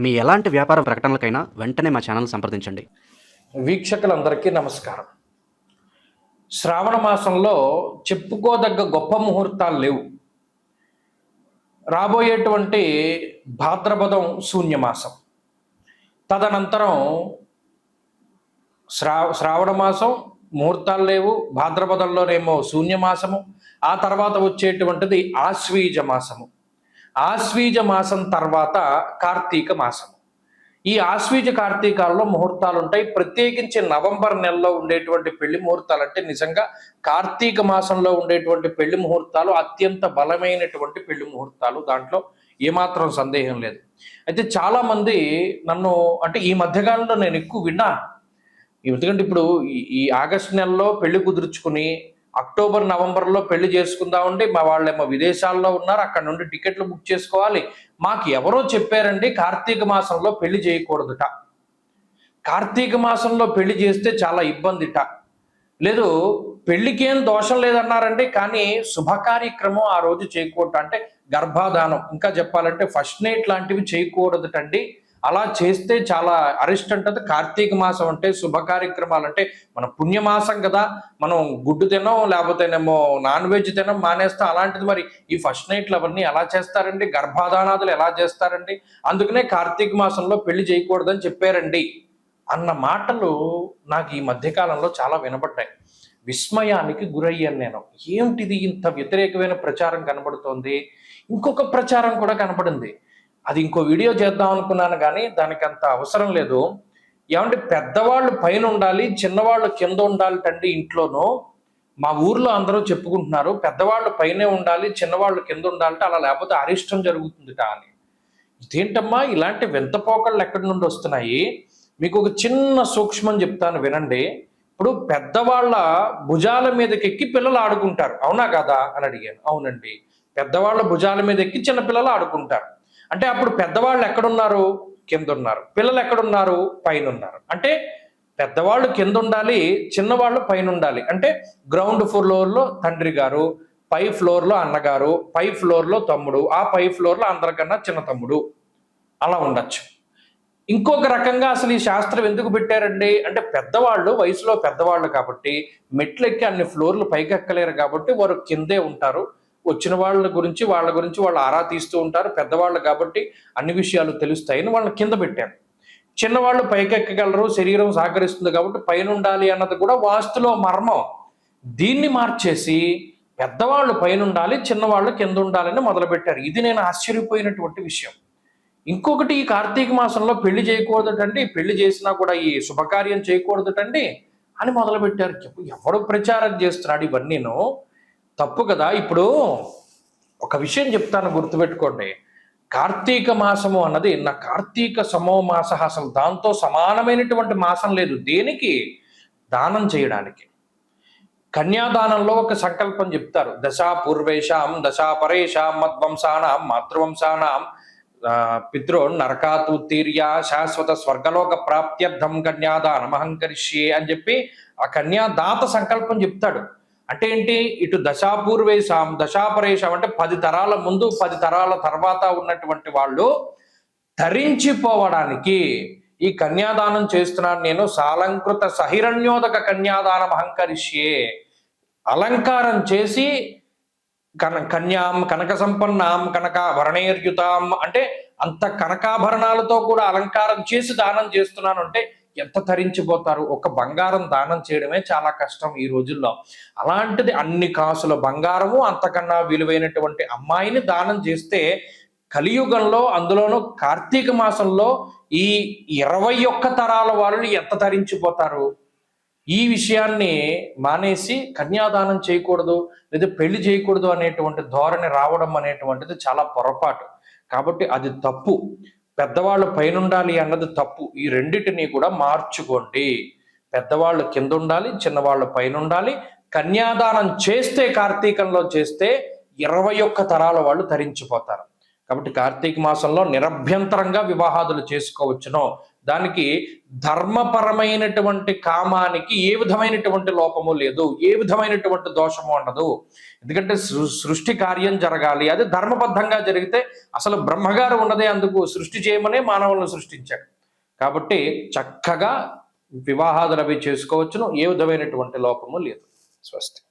మీ ఎలాంటి వ్యాపార ప్రకటనలకైనా వెంటనే మా ఛానల్ సంప్రదించండి. వీక్షకులందరికీ నమస్కారం. శ్రావణ మాసంలో చెప్పుకోదగ్గ గొప్ప ముహూర్తాలు లేవు. రాబోయేటువంటి భాద్రపదం శూన్యమాసం, తదనంతరం శ్రావణ మాసం ముహూర్తాలు లేవు, భాద్రపదంలోనేమో శూన్యమాసము, ఆ తర్వాత వచ్చేటువంటిది ఆశ్వీజ మాసము. ఆశ్వీజ మాసం తర్వాత కార్తీక మాసము. ఈ ఆశ్వీజ కార్తీకాల్లో ముహూర్తాలు ఉంటాయి. ప్రత్యేకించి నవంబర్ నెలలో ఉండేటువంటి పెళ్లి ముహూర్తాలు అంటే నిజంగా కార్తీక మాసంలో ఉండేటువంటి పెళ్లి ముహూర్తాలు అత్యంత బలమైనటువంటి పెళ్లి ముహూర్తాలు, దాంట్లో ఏమాత్రం సందేహం లేదు. అయితే చాలా మంది నన్ను అంటే ఈ మధ్యకాలంలో నేను ఎక్కువ విన్నాను. ఎందుకంటే ఇప్పుడు ఈ ఆగస్టు నెలలో పెళ్లి కుదుర్చుకుని అక్టోబర్ నవంబర్లో పెళ్లి చేసుకుందామండి, మా వాళ్ళేమో విదేశాల్లో ఉన్నారు, అక్కడ నుండి టికెట్లు బుక్ చేసుకోవాలి, మాకు ఎవరో చెప్పారండి కార్తీక మాసంలో పెళ్లి చేయకూడదుట, కార్తీక మాసంలో పెళ్లి చేస్తే చాలా ఇబ్బందిట, లేదు పెళ్లికి ఏం దోషం లేదన్నారండి, కానీ శుభ కార్యక్రమం ఆ రోజు చేయకూడదు, అంటే గర్భాధానం ఇంకా చెప్పాలంటే ఫస్ట్ నైట్ లాంటివి చేయకూడదుటండి, అలా చేస్తే చాలా అరిస్ట్ అంటది. కార్తీక మాసం అంటే శుభ కార్యక్రమాలు అంటే మన పుణ్యమాసం కదా, మనం గుడ్డు తినం లేకపోతేనేమో నాన్ వెజ్ తినం మానేస్తాం, అలాంటిది మరి ఈ ఫస్ట్ నైట్లు అవన్నీ ఎలా చేస్తారండి, గర్భాధానాదులు ఎలా చేస్తారండి, అందుకనే కార్తీక మాసంలో పెళ్లి చేయకూడదని చెప్పారండి అన్న మాటలు నాకు ఈ మధ్యకాలంలో చాలా వినపడ్డాయి. విస్మయానికి గురయ్యాను నేను. ఏమిటిది ఇంత వ్యతిరేకమైన ప్రచారం కనబడుతోంది. ఇంకొక ప్రచారం కూడా కనపడింది, అది ఇంకో వీడియో చేద్దాం అనుకున్నాను కానీ దానికి అంత అవసరం లేదు. ఏమంటే పెద్దవాళ్ళు పైన ఉండాలి, చిన్నవాళ్ళు కింద ఉండాలి తండ్రి ఇంట్లోనూ. మా ఊర్లో అందరూ చెప్పుకుంటున్నారు పెద్దవాళ్ళు పైనే ఉండాలి, చిన్నవాళ్ళు కింద ఉండాలంటే, అలా లేకపోతే అరిష్టం జరుగుతుందిట అని. ఇదేంటమ్మా ఇలాంటి వింత పోకళ్ళు ఎక్కడి నుండి వస్తున్నాయి? మీకు ఒక చిన్న సూక్ష్మం చెప్తాను వినండి. ఇప్పుడు పెద్దవాళ్ళ భుజాల మీదకి ఎక్కి పిల్లలు ఆడుకుంటారు, అవునా కదా అని అడిగాను. అవునండి, పెద్దవాళ్ళ భుజాల మీద ఎక్కి చిన్నపిల్లలు ఆడుకుంటారు. అంటే అప్పుడు పెద్దవాళ్ళు ఎక్కడున్నారు? కింద ఉన్నారు. పిల్లలు ఎక్కడున్నారు? పైన ఉన్నారు. అంటే పెద్దవాళ్ళు కింద ఉండాలి, చిన్నవాళ్ళు పైన ఉండాలి. అంటే గ్రౌండ్ ఫ్లోర్లో తండ్రి గారు, పై ఫ్లోర్లో అన్నగారు, పై ఫ్లోర్లో తమ్ముడు, ఆ పై ఫ్లోర్లో అందరికన్నా చిన్న తమ్ముడు, అలా ఉండొచ్చు. ఇంకొక రకంగా అసలు ఈ శాస్త్రం ఎందుకు పెట్టారండి అంటే పెద్దవాళ్ళు వయసులో పెద్దవాళ్ళు కాబట్టి మెట్లు ఎక్కి అన్ని ఫ్లోర్లు పైకి ఎక్కలేరు కాబట్టి వారు కిందే ఉంటారు. వచ్చిన వాళ్ళ గురించి వాళ్ళు ఆరా తీస్తూ ఉంటారు. పెద్దవాళ్ళు కాబట్టి అన్ని విషయాలు తెలుస్తాయని వాళ్ళని కింద పెట్టారు. చిన్నవాళ్ళు పైకెక్కగలరు, శరీరం సహకరిస్తుంది కాబట్టి పైన ఉండాలి అన్నది కూడా వాస్తులో మర్మం. దీన్ని మార్చేసి పెద్దవాళ్ళు పైన ఉండాలి, చిన్నవాళ్ళు కింద ఉండాలని మొదలుపెట్టారు. ఇది నేను ఆశ్చర్యపోయినటువంటి విషయం. ఇంకొకటి, ఈ కార్తీక మాసంలో పెళ్లి చేయకూడదటండి, పెళ్లి చేసినా కూడా ఈ శుభకార్యం చేయకూడదటండి అని మొదలుపెట్టారు. ఎవడు ప్రచారం చేస్తున్నాడు? ఇవన్నీను తప్పు కదా. ఇప్పుడు ఒక విషయం చెప్తాను, గుర్తుపెట్టుకోండి. కార్తీక మాసము అన్నది నా కార్తీక సమో మాస, అసలు దాంతో సమానమైనటువంటి మాసం లేదు. దేనికి? దానం చేయడానికి. కన్యాదానంలో ఒక సంకల్పం చెప్తారు, దశా పూర్వేషాం దశా పరేషాం మద్వంశానాం మాతృవంశానాం పితృ నరకాతుత్తీర్య శాశ్వత స్వర్గలోక ప్రాప్త్యర్థం కన్యాదానం అహంకరిష్యే అని చెప్పి ఆ కన్యాదాత సంకల్పం చెప్తాడు. అంటే ఏంటి? ఇటు దశాపూర్వేశాం దశాపరేషాం అంటే 10 తరాల ముందు 10 తరాల తర్వాత ఉన్నటువంటి వాళ్ళు ధరించిపోవడానికి ఈ కన్యాదానం చేస్తున్నాను నేను. సాలంకృత సహిరణ్యోదక కన్యాదానం అహంకరిష్యే, అలంకారం చేసి కన్యాం కనక సంపన్నాం కనకాభరణేర్యుతాం అంటే అంత కనకాభరణాలతో కూడా అలంకారం చేసి దానం చేస్తున్నాను అంటే ఎంత తరించిపోతారు. ఒక బంగారం దానం చేయడమే చాలా కష్టం ఈ రోజుల్లో. అలాంటిది అన్ని కాసుల బంగారము, అంతకన్నా విలువైనటువంటి అమ్మాయిని దానం చేస్తే కలియుగంలో, అందులోనూ కార్తీక మాసంలో ఈ 21 తరాల వాళ్ళు ఎంత తరించిపోతారు. ఈ విషయాన్ని మానేసి కన్యాదానం చేయకూడదు లేదా పెళ్లి చేయకూడదు అనేటువంటి ధోరణి రావడం అనేటువంటిది చాలా పొరపాటు. కాబట్టి అది తప్పు. పెద్దవాళ్ళు పైన ఉండాలి అన్నది తప్పు. ఈ రెండిటిని కూడా మార్చుకోండి. పెద్దవాళ్ళు కింద ఉండాలి, చిన్నవాళ్ళు పైన ఉండాలి. కన్యాదానం చేస్తే కార్తీకంలో చేస్తే 21 తరాల వాళ్ళు తరించిపోతారు. కాబట్టి కార్తీక మాసంలో నిరభ్యంతరంగా వివాహాదులు చేసుకోవచ్చును. దానికి ధర్మపరమైనటువంటి కామానికి ఏ విధమైనటువంటి లోపము లేదు, ఏ విధమైనటువంటి దోషము ఉండదు. ఎందుకంటే సృష్టి కార్యం జరగాలి, అది ధర్మబద్ధంగా జరిగితే అసలు బ్రహ్మగారు ఉన్నదే అందుకు, సృష్టి చేయమనే మానవులను సృష్టించాడు. కాబట్టి చక్కగా వివాహాదులు అవి చేసుకోవచ్చును, ఏ విధమైనటువంటి లోపము లేదు. స్వస్తి.